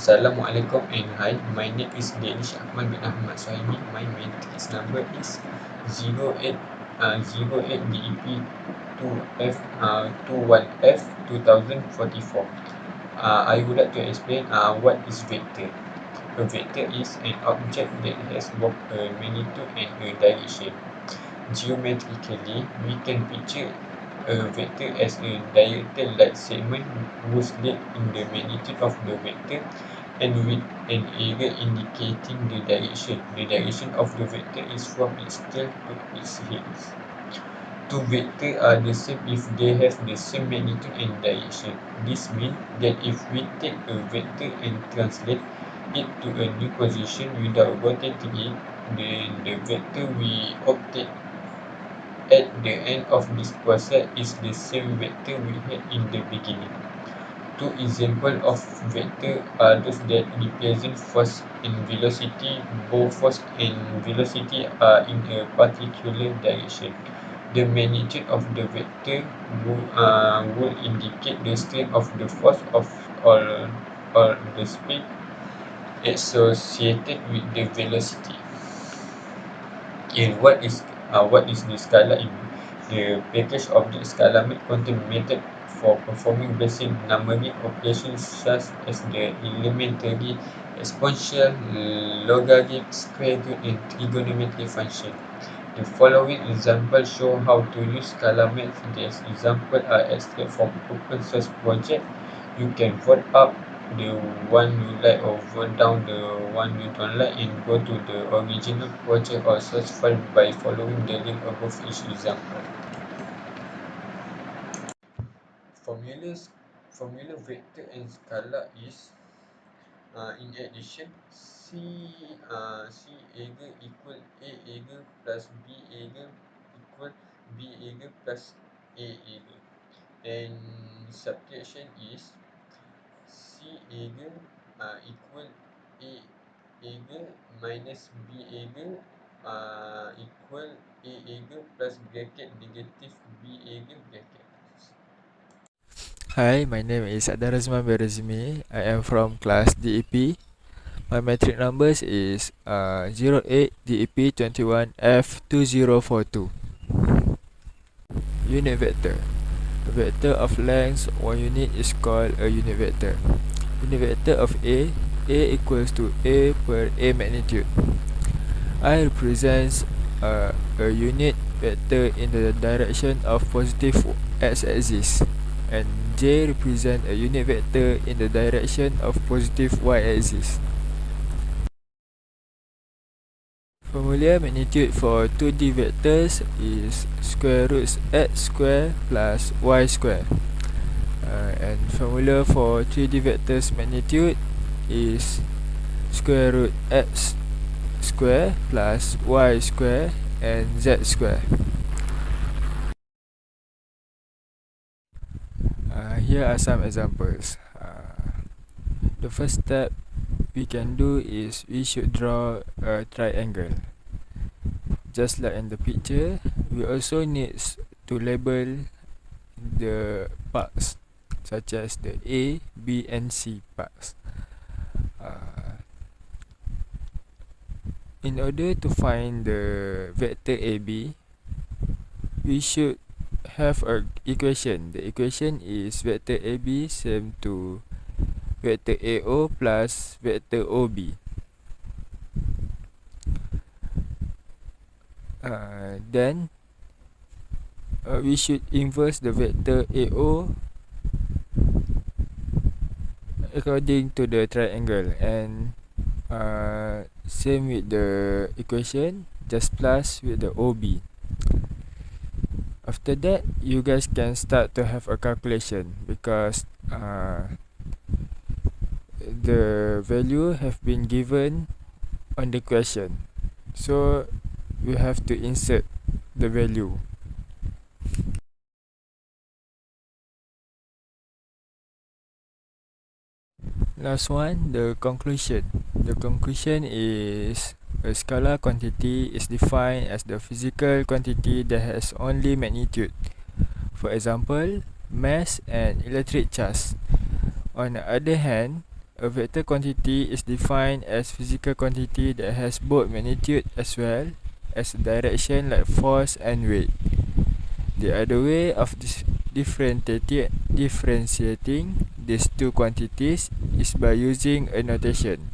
Assalamualaikum and hi, my name is Danish Ahmad bin Ahmad Suhaimi. My matrix number is 08 DEP 21F 2044. I would like to explain what is vector. A vector is an object that has both a magnitude and a direction. Geometrically, we can picture a vector as a diagonal-like segment whose length in the magnitude of the vector and with an area indicating the direction. The direction of the vector is from its tail to its head. Two vectors are the same if they have the same magnitude and direction. This means that if we take a vector and translate it to a new position without rotating it, then the vector we obtain at the end of this process is the same vector we had in the beginning. Two examples of vectors are those that represent force and velocity. Both force and velocity are in a particular direction. The magnitude of the vector will indicate the strength of the force or the speed associated with the velocity. And what is the scalar in the package of the scalar contain method for performing basic numeric operations such as the elementary exponential, logarithm, square root, and trigonometry function. The following examples show how to use scalar math. These examples are extracted from open source project. You can vote up the one you like or vote down the one you don't like and go to the original project or source file by following the link above each example. Formula vector and scalar is in addition C equal A equal plus B equal B equal plus A equal, and subtraction is C equal equal A equal minus B equal equal A equal plus bracket negative B equal bracket. Hi, my name is Adarasman Berazmi. I am from class DEP. My metric numbers is 08 DEP 21F 2042. Unit vector. A vector of length 1 unit is called a unit vector. Unit vector of A equals to A per A magnitude. I represents a unit vector in the direction of positive x-axis, and J represent a unit vector in the direction of positive y-axis. Formula magnitude for 2D vectors is square root x square plus y square. And formula for 3D vectors magnitude is square root x square plus y square and z square. Here are some examples. The first step we can do is we should draw a triangle. Just like in the picture, we also need to label the parts such as the A, B and C parts. In order to find the vector AB, we should have an equation. The equation is vector AB same to vector AO plus vector OB. Then we should inverse the vector AO according to the triangle, and same with the equation, just plus with the OB. After that, you guys can start to have a calculation because the value have been given on the question, so we have to insert the value. Last one, the conclusion. The conclusion is a scalar quantity is defined as the physical quantity that has only magnitude. For example, mass and electric charge. On the other hand, a vector quantity is defined as physical quantity that has both magnitude as well as direction like force and weight. The other way of differentiating these two quantities is by using a notation.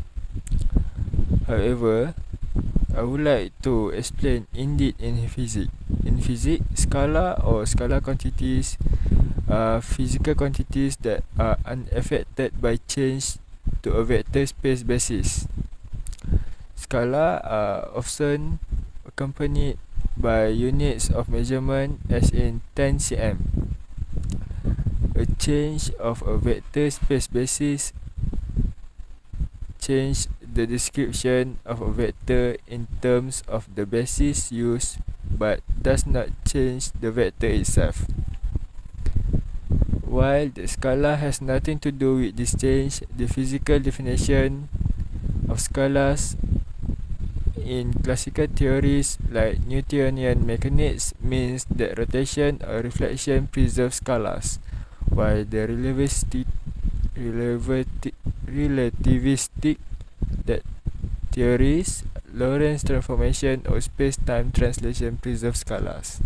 However, I would like to explain indeed in physics. In physics, scalar or scalar quantities are physical quantities that are unaffected by change to a vector space basis. Scalar are often accompanied by units of measurement as in 10 cm. A change of a vector space basis change the description of a vector in terms of the basis used but does not change the vector itself. While the scalar has nothing to do with this change, the physical definition of scalars in classical theories like Newtonian mechanics means that rotation or reflection preserves scalars, while the relativistic theories, Lorentz transformation or space-time translation preserve scalars.